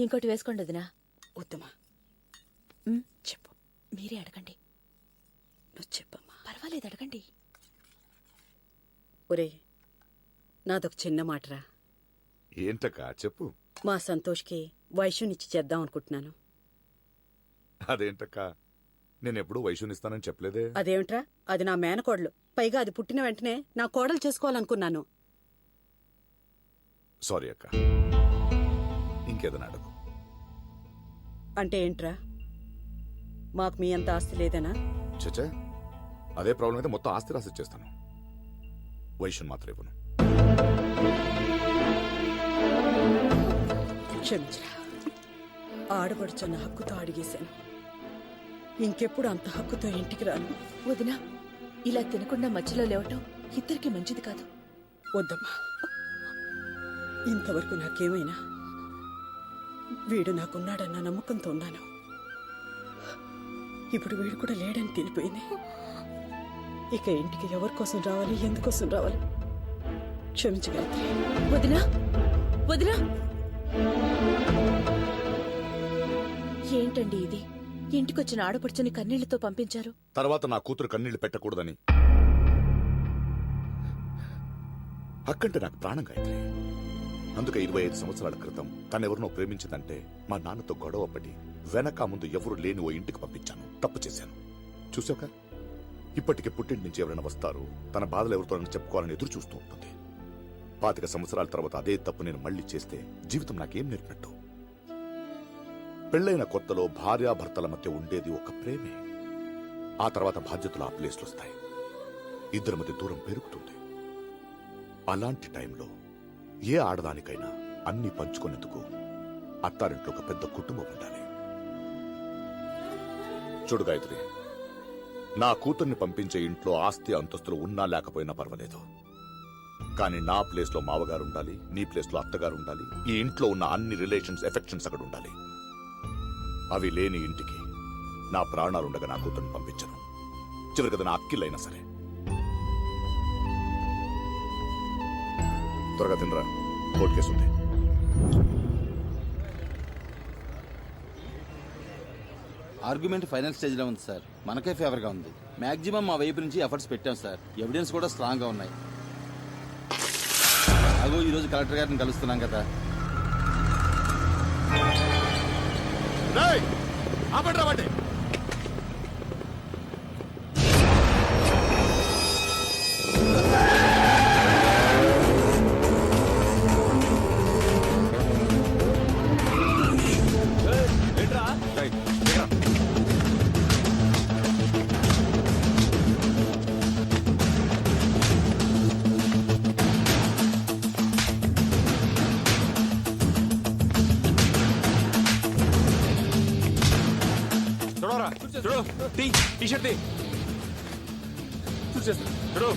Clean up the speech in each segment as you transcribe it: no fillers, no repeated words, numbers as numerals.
ఇంకోటి వేసుకోండి వదినా. వద్దమ్మా. చెప్పు. మీరే అడగండి. నువ్వు చెప్పమ్మా. పర్వాలేదు, అడగండి. ఒరే, నాదొక చిన్న మాటరా. ఏంటక్కా చెప్పు. మా సంతోష్కి వైశ్యునిచ్చి చేద్దాం అనుకుంటున్నాను. అదేంటక్కా, నేనెప్పుడు వైశ్యునిస్తానని చెప్పలేదే. అదేమిట్రా, అది నా మేనకోడలు. పైగా అది పుట్టిన వెంటనే నా కోడలు చేసుకోవాలనుకున్నాను. సారీ అక్క, ఇంకేదైనా అడుగు. అంటే ఏంట్రా, మాకు మీ అంత ఆస్తి లేదనా? చచ్చా, అదే ప్రాబ్లం అయితే మొత్తం ఆస్తి రాసి ఇచ్చేస్తాను. వైశ్యుని మాత్రం ఇవ్వను. క్షమించరా, ఆడపడుచున్న హక్కుతో అడిగేశాను. ఇంకెప్పుడు అంత హక్కుతో ఇంటికి రాను. వదినా, ఇలా తినకుండా మధ్యలో లేవటం ఇద్దరికి మంచిది కాదు. వద్దమ్మా, ఇంతవరకు నాకేమైనా వీడు నాకున్నాడన్న నమ్మకంతో ఉన్నాను. ఇప్పుడు వీడు కూడా లేడని తెలిపోయింది. ఇక ఇంటికి ఎవరి కోసం రావాలి, ఎందుకోసం రావాలి? క్షమించగలిగే. వదినా, వదినా, ఏంటండి ఇది? ఇంటికొచ్చిన ఆడపడుచుని కన్నీళ్లతో పంపించారు. తర్వాత నా కూతురు కన్నీళ్లు పెట్టకూడదని. అక్కంటే నాకు ప్రాణం గాయత్రి. అందుకే 25 సంవత్సరాల క్రితం తనెవరినో ప్రేమించిందంటే మా నాన్నతో గొడవ పడి వెనక ముందు ఎవరు లేని ఓ ఇంటికి పంపించాను. తప్పు చేశాను. చూసాక ఇప్పటికే పుట్టింటి నుంచి ఎవరైనా వస్తారు, తన బాధలు ఎవరితో చెప్పుకోవాలని ఎదురు చూస్తూ ఉంటుంది. 25 సంవత్సరాల తర్వాత అదే తప్పు నేను మళ్లీ చేస్తే జీవితం నాకేం నేర్పినట్టు? పెళ్లైన కొత్తలో భార్యాభర్తల మధ్య ఉండేది ఒక ప్రేమే. ఆ తర్వాత బాధ్యతలు ఆ ప్లేస్లు వస్తాయి. ఇద్దరి మధ్య దూరం పెరుగుతుంది. అలాంటి టైంలో ఏ ఆడదానికైనా అన్ని పంచుకునేందుకు అత్తారింట్లో ఒక పెద్ద కుటుంబం ఉండాలి. చూడు గాయత్రి, నా కూతుర్ని పంపించే ఇంట్లో ఆస్తి అంతస్తులు ఉన్నా లేకపోయినా పర్వాలేదు. కానీ నా ప్లేస్లో మావగారు ఉండాలి, నీ ప్లేస్లో అత్తగారు ఉండాలి. ఈ ఇంట్లో ఉన్న అన్ని రిలేషన్స్, ఎఫెక్షన్స్ అక్కడ ఉండాలి. అవి లేని ఇంటికి నా ప్రాణాలుండగా నా కూతుర్ని పంపించను. చివరికి నా అక్కిళ్ళైనా సరే. త్వరగా తినరా, కోర్టు కేసు ఉంది. ఆర్గ్యుమెంట్ ఫైనల్ స్టేజ్ లో ఉంది సార్. మనకే ఫేవర్ గా ఉంది. మాక్సిమం మా వైపు నుంచి ఎఫర్ట్స్ పెట్టాం సార్. ఎవిడెన్స్ కూడా స్ట్రాంగ్ గా ఉన్నాయి. అగో ఈ రోజు కలెక్టర్ గారిని కలుస్తున్నాం కదా. టీ-షర్ట్ చూడు.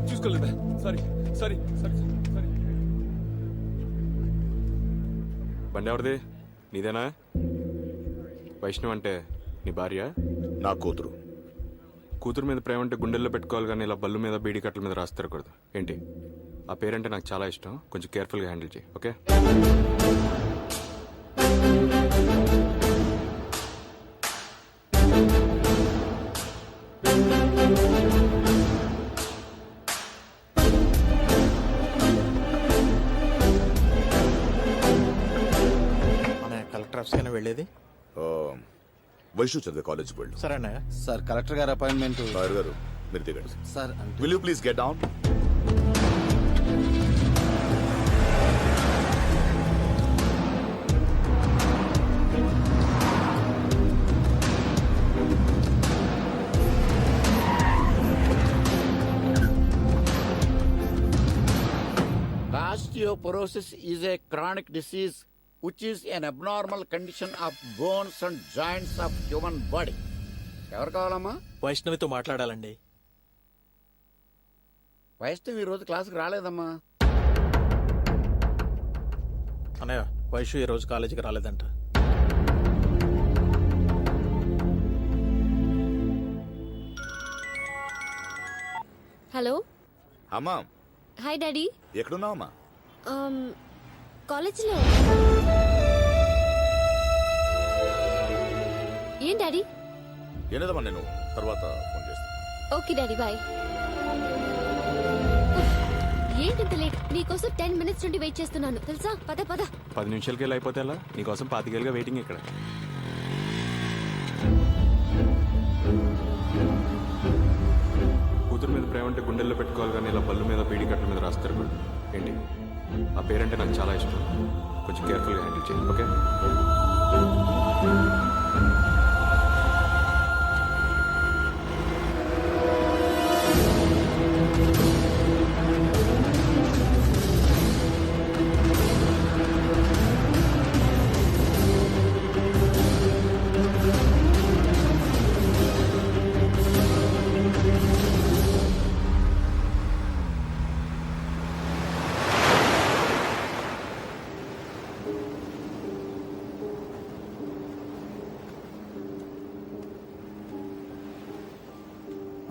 చూసుకోలేదా? Sorry sorry sorry sorry. బండి ఎవరిది? నీదేనా? వైష్ణవ్ అంటే నీ భార్య? నా కూతురు. కూతురు మీద ప్రేమ అంటే గుండెల్లో పెట్టుకోవాలి, కానీ ఇలా బల్లు మీద బీడి కట్టల మీద రాస్తారకూడదు. ఏంటి? ఆ పేరంటే నాకు చాలా ఇష్టం. కొంచెం కేర్ఫుల్గా హ్యాండిల్ చేయి, ఓకే? కలెక్టర్ ఆఫీస్కైనా వెళ్ళేది? వైశ్యు చదివే కాలేజ్కి వెళ్ళు. సరే అన్నయ్య. సార్ కలెక్టర్ గారు అపాయింట్మెంట్. లాయర్ గారు మీరు దిగండి. Sir will you please get down? Osteoporosis is a chronic disease which is an abnormal condition of bones and joints of human body. ఎవరు కావాలమ్మా? వైష్ణవితో మాట్లాడాలండి. వైష్ణవి ఈ రోజు క్లాస్కి రాలేదమ్మా. అన్నయ్య, వైషు ఈ రోజు కాలేజీకి రాలేదంట. హలో అమ్మా, హాయ్ డాడీ. ఎక్కడున్నావమ్మా? కాలేజ్లో. ఏం డాడీ? ఏనేదమ్మా, నేను తర్వాత ఫోన్ చేస్తాను. Okay daddy, bye. ఏంటింత లేట్? నీకోసం 10 minutes నుండి వెయిట్ చేస్తున్నాను తెలుసా. పద పద. 10 నిమిషాలకి వెళ్ళి అయిపోతే ఎలా? నీకోసం 25 ఏళ్ళుగా వెయిటింగ్ ఇక్కడ. కూతురు మీద ప్రేమ అంటే గుండెల్లో పెట్టుకోవాలి కానీ ఇలా బల్లు మీద బీడీ కట్టల మీద రాస్తారు కూడా. ఏంటి? ఆ పేరంటే నాకు చాలా ఇష్టం. కొంచెం కేర్ఫుల్గా హ్యాండిల్ చేయండి, ఓకే?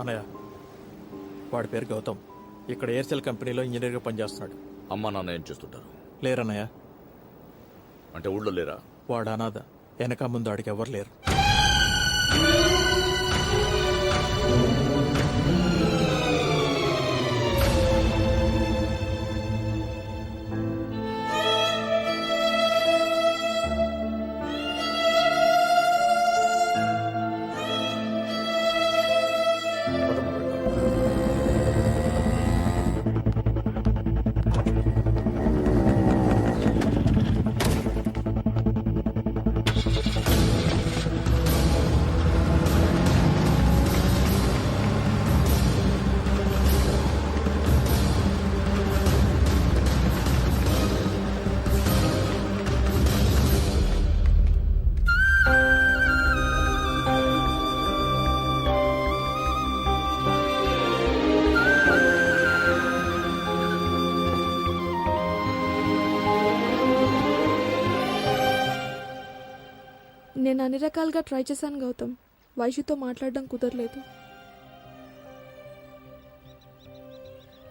అన్నయ్య, వాడి పేరు గౌతమ్. ఇక్కడ ఎయిర్సెల్ కంపెనీలో ఇంజనీర్గా పనిచేస్తున్నాడు. అమ్మా నాన్న ఏం చేస్తుంటారు? లేరన్నయ్య, అంటే ఊళ్ళో లేరా? వాడు అనాథ. వెనక ముందు ఆడికి ఎవరు లేరు. నేను అన్ని రకాలుగా ట్రై చేశాను గౌతమ్. వైషుతో మాట్లాడడం కుదరలేదు.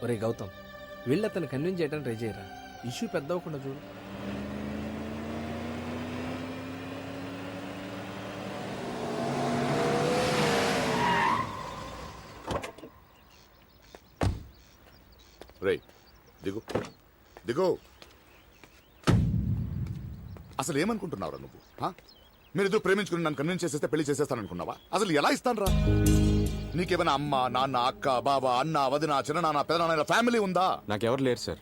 ఒరే గౌతమ్, వీళ్ళు అతను కన్విన్స్ చేయడానికి ట్రై చేయరా. ఇష్యూ పెద్ద అవ్వకుండా చూడు. రే దిగు దిగు. అసలు ఏమనుకుంటున్నావురా నువ్వు? మీరిద్దరు ప్రేమించుకుని నన్ను కన్విన్స్ చేసేస్తే పెళ్లి చేసేస్తాననుకున్నావా? అసలు ఎలా ఇస్తాను రా? నీకేమైనా అమ్మ నాన్న అక్క బాబా అన్న వదిన చిన్ననాన్న పెదనాన్న ఫ్యామిలీ ఉందా? నాకెవరు లేరు సార్.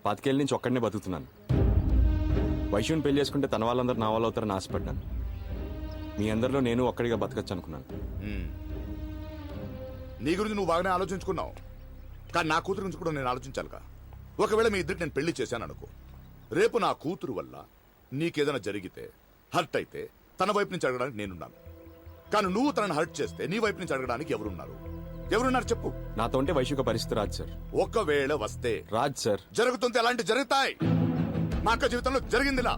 25 ఏళ్ళ నుంచి ఒక్కడనే బతుకుతున్నాను. వైశ్యుని పెళ్లి చేసుకుంటే తన వాళ్ళందరూ నా వాళ్ళు అవుతారని ఆశపడ్డాను. మీ అందరిలో నేను ఒక్కడిగా బతకచ్చు అనుకున్నాను. నీ గురించి నువ్వు బాగానే ఆలోచించుకున్నావు, కానీ నా కూతురు గురించి కూడా నేను ఆలోచించాలిగా. ఒకవేళ మీ ఇద్దరికి నేను పెళ్లి చేశాను అనుకో, రేపు నా కూతురు వల్ల నీకేదైనా జరిగితే, హర్ట్ అయితే తన వైపు నుంచి అడగడానికి నేనున్నాను. కానీ నువ్వు తనని హర్ట్ చేస్తే నీ వైపు నుంచి అడగడానికి ఎవరున్నారు చెప్పు. నాతో ఉంటే వైశ్యుక పరిస్థితి రాదు సార్. ఒకవేళ వస్తే రాజ్ సార్. జరుగుతుంటే అలాంటి జరుగుతాయి. మా అక్క జీవితంలో జరిగిందిలా.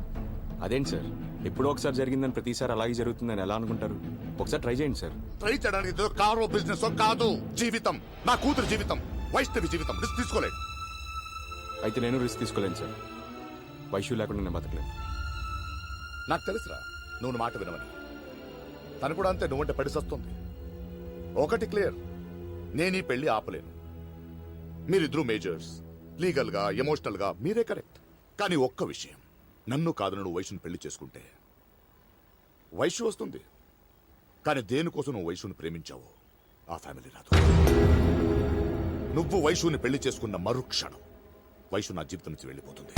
అదేంటి సార్, ఎప్పుడో ఒకసారి జరిగిందని ప్రతిసారి అలాగే జరుగుతుందని ఎలా అనుకుంటారు? ఒకసారి ట్రై చేయండి సార్. ట్రై చేయడానికి ఏదో కారో బిజినెస్ కాదు, జీవితం. నా కూతురు జీవితం, వైష్ణవి జీవితం. రిస్క్ తీసుకోలేదు. అయితే నేను రిస్క్ తీసుకోలేను సార్. వైశ్యు లేకుండా నేను బతకలేను. నాకు తెలుసురా నువ్వు మాట వినవని. తను కూడా అంతే, నువ్వంటే పడిసొస్తుంది. ఒకటి క్లియర్, నేను ఈ పెళ్లి ఆపలేను. మీరిద్దరూ మేజర్స్, లీగల్ గా ఎమోషనల్ గా మీరే కరెక్ట్. కానీ ఒక్క విషయం, నన్ను కాదు నువ్వు వైశ్యుని పెళ్లి చేసుకుంటే వైశ్యు వస్తుంది. కానీ దేనికోసం నువ్వు వైశ్యుని ప్రేమించావో ఆ ఫ్యామిలీ రాదు. నువ్వు వైశ్యుని పెళ్లి చేసుకున్న మరుక్షణం వైశ్యు నా జీవితం నుంచి వెళ్ళిపోతుంది.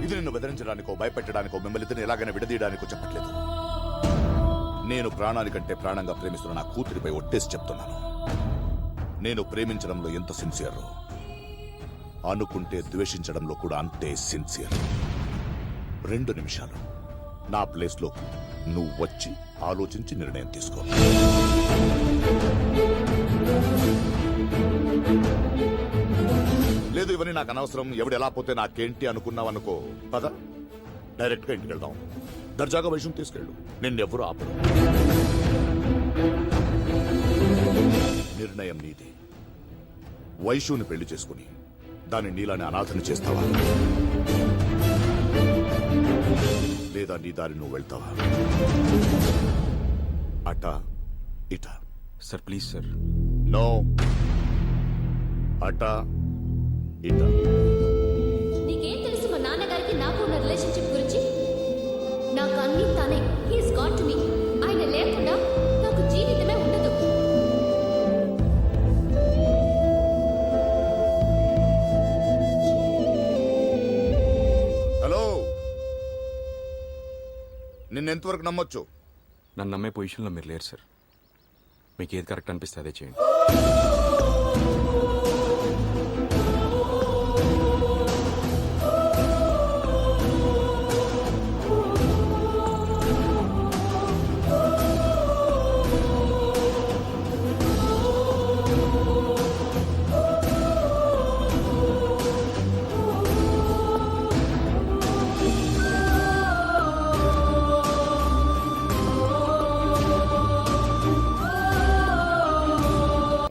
ఇది నిన్ను బెదిరించడానికో భయపెట్టడానికో మిమ్మల్ని ఇద్దరిని ఎలాగైనా విడదీయడానికో చెప్పట్లేదు. నేను ప్రాణానికంటే ప్రాణంగా ప్రేమిస్తున్న నా కూతురిపై ఒట్టేసి చెప్తున్నాను. నేను ప్రేమించడంలో ఎంత సిన్సియర్ అనుకుంటే ద్వేషించడంలో కూడా అంతే సిన్సియర్. 2 నిమిషాలు నా ప్లేస్ లో నువ్వు వచ్చి ఆలోచించి నిర్ణయం తీసుకో. లేదు ఇవన్నీ నాకు అనవసరం, ఎవడు ఎలా పోతే నాకేంటి అనుకున్నావనుకో, పద డైరెక్ట్ గా ఇంటికి వెళ్దాం. దర్జాగా వైషం తీసుకెళ్ళు, నిన్నెవ్వరూ ఆపరు. నిర్ణయం నీది. వైశుని పెళ్లి చేసుకుని దాన్ని నీలాని అనాథని చేస్తావా లేదా నీ దారి నువ్వు వెళ్తావా? అటా ఇటా? Sir please sir. నో, అటా ఇటా. నీకేం తెలుసు మా నాన్నగారికి నాకు ఉన్న రిలేషన్షిప్ గురించి? నాకు అన్ని తనే. He's got to me. ఆయన లేకుండా నాకు జీవితమే ఉండదు. హలో, నిన్నెంతవరకు నమ్మొచ్చు? నన్ను నమ్మే పొజిషన్లో మీరు లేరు సార్. మీకు ఏది కరెక్ట్ అనిపిస్తే అదే చేయండి.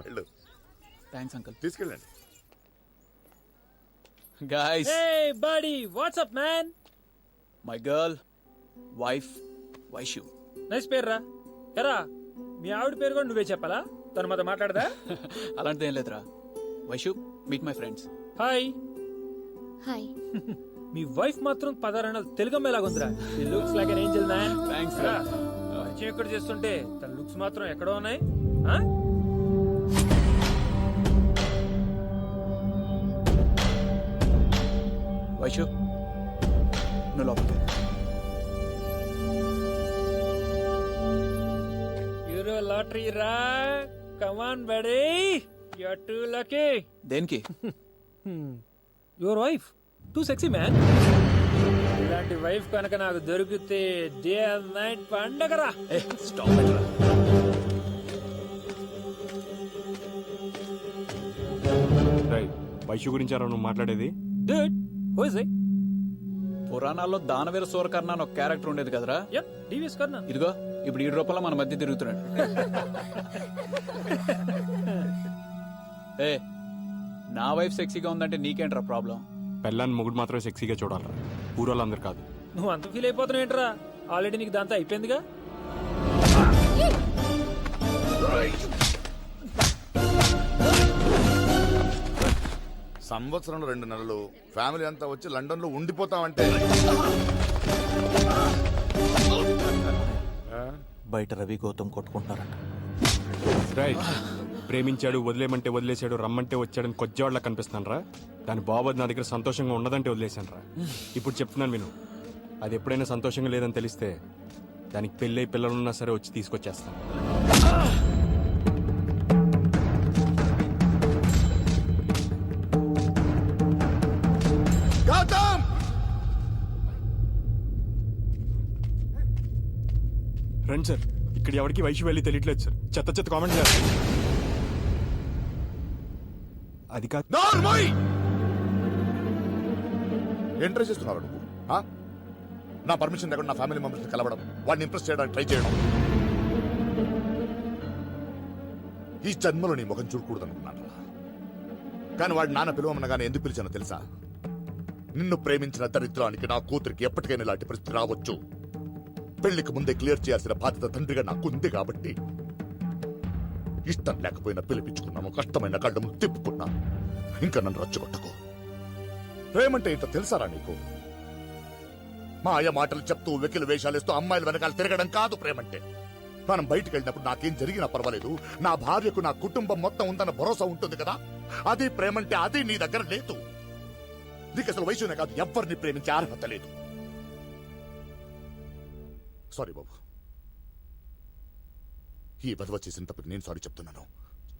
వెళ్ళు, థ్యాంక్స్ అంకుల్. తీసుకెళ్ళండి. Guys, Hey, buddy, what's up, man? My girl wife Vaishu. Nice పేరు రా. ఎరా, మీ ఆవిడ పేరు కూడా నువ్వే చెప్పాలా? తను మాతో మాట్లాడదా? అలాంటిది ఏం లేదురా. Vaishu, meet my friends. Hi. Hi. మీ వైఫ్ మాత్రం 16 ఏళ్ళ తెలుగు అమ్మాయిలాగుందిరా. Looks like an angel man. Thanks రా. రా. పరిచయం ఎక్కడ చేస్తుంటే తన లుక్స్ మాత్రం ఎక్కడో ఉన్నాయి. ఆ? వైషు, నువ్వు లోపలికి. యూరో లాటరీ రా. Come on buddy, you are too lucky. దేనికి? Your wife too sexy man. ఇలాంటి వైఫ్ కనుక నాకు దొరికితే డే అండ్ నైట్ పండగరా. ఏ స్టాప్ ఇట్ రా. రైట్, వైషు గురించి ఎవరు నువ్వు మాట్లాడేది? Dude, who is he? పురాణాల్లో దానవీర సూరకర్ణ అని ఒక క్యారెక్టర్ ఉండేది కదరా. Yep, DVS Karna. ఇదిగో ఇప్పుడు 7 రూపాయల మన మధ్య తిరుగుతున్నాడు. ఏ, నా వైఫ్ సెక్సీగా ఉందంటే నీకేంట్రా ప్రాబ్లం? పెళ్ళాన్ని మొగుడు మాత్రమే సెక్సీగా చూడాలరా, ఊరోళ్ళందరూ కాదు. నువ్వు అంత ఫీల్ అయిపోతున్నావు ఏంట్రా? ఆల్రెడీ నీకు దాంతో అయిపోయిందిగా. సంవత్సరంలో 2 నెలలు ఫ్యామిలీ అంతా వచ్చి లండన్ లో ఉండిపోతామంటే బయట రవి గౌతమ్ కొట్టుకుంటున్నారంట. రైట్, ప్రేమించాడు, వదిలేమంటే వదిలేశాడు, రమ్మంటే వచ్చాడని కొద్దివాళ్ళ కనిపిస్తాను రా. దాని బాబోది నా దగ్గర సంతోషంగా ఉన్నదంటే వదిలేశాను రా. ఇప్పుడు చెప్తున్నాను విను, అది ఎప్పుడైనా సంతోషంగా లేదని తెలిస్తే దానికి పెళ్ళై పిల్లలున్నా సరే వచ్చి తీసుకొచ్చేస్తాను. గౌతమ్! రండి సార్, ఇక్కడ ఎవరికి వైషు వెళ్ళి తెలియట్లేదు సార్. చెత్త చెత్త కామెంట్ చేస్తారు. అది కాదు. నార్మల్! ఏం ట్రై చేస్తున్నావు నువ్వు? ఆ? నా పర్మిషన్ లేకుండా నా ఫ్యామిలీ మెంబర్స్ కలవడం, వాడిని ఇంప్రెస్ చేయడానికి ట్రై చేయడం. ఈ జన్మలో నీ ముఖం చూడకూడదు అనుకున్నాను, కానీ వాడి నాన్న పిలువమనగానే ఎందుకు పిలిచానో తెలుసా? నిన్ను ప్రేమించిన దరిద్రానికి నా కూతురికి ఎప్పటికైనా ఇలాంటి పరిస్థితి రావచ్చు. పెళ్లికి ముందే క్లియర్ చేయాల్సిన బాధ్యత తండ్రిగా నాకు ఉంది కాబట్టి ఇష్టం లేకపోయినా పిలిపించుకున్నాము, కష్టమైన కళ్ళము తిప్పుకున్నాను. ఇంకా నన్ను రచ్చగొట్టకు. ప్రేమంటే ఏంటో తెలుసారా నీకు? మాయ మాటలు చెప్తూ వెకిలి వేషాలేస్తూ అమ్మాయిల వెనకాల తిరగడం కాదు ప్రేమంటే. మనం బయటికి వెళ్ళినప్పుడు నాకేం జరిగినా పర్వాలేదు, నా భార్యకు నా కుటుంబం మొత్తం ఉందన్న భరోసా ఉంటుంది కదా, అది ప్రేమంటే. అది నీ దగ్గర లేదు. నీకు అసలు వయసునే కాదు, ఎవరిని ప్రేమించే అర్హత లేదు. సారీ బాబు, ఈ బదవ చేసిన తప్పకి నేను సారీ చెప్తున్నాను.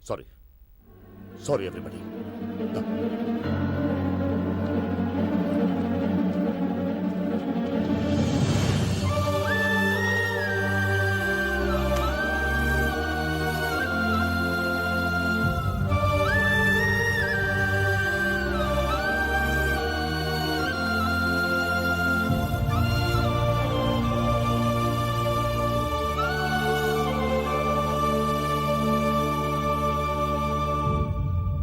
Sorry, sorry everybody.